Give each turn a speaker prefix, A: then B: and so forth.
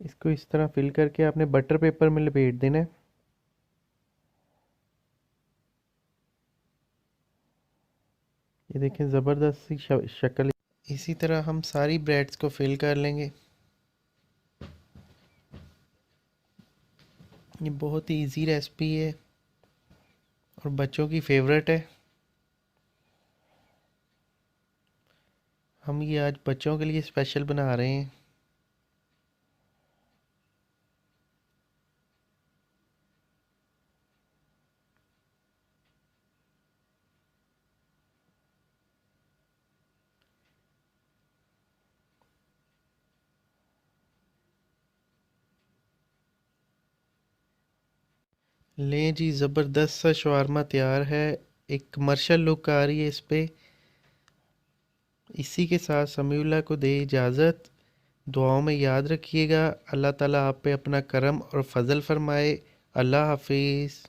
A: इसको इस तरह फिल करके आपने बटर पेपर में लपेट देना है। ये देखें ज़बरदस्त सी शक्ल। इसी तरह हम सारी ब्रेड्स को फिल कर लेंगे। ये बहुत ही इजी रेसिपी है और बच्चों की फेवरेट है। हम ये आज बच्चों के लिए स्पेशल बना रहे हैं। लें जी, ज़बरदस्त सा शवारमा तैयार है। एक कमर्शियल लुक आ रही है इस पे। इसी के साथ समीउल्लाह को दे इजाज़त। दुआओं में याद रखिएगा। अल्लाह ताला आप पे अपना करम और फजल फरमाए। अल्लाह हाफिज़।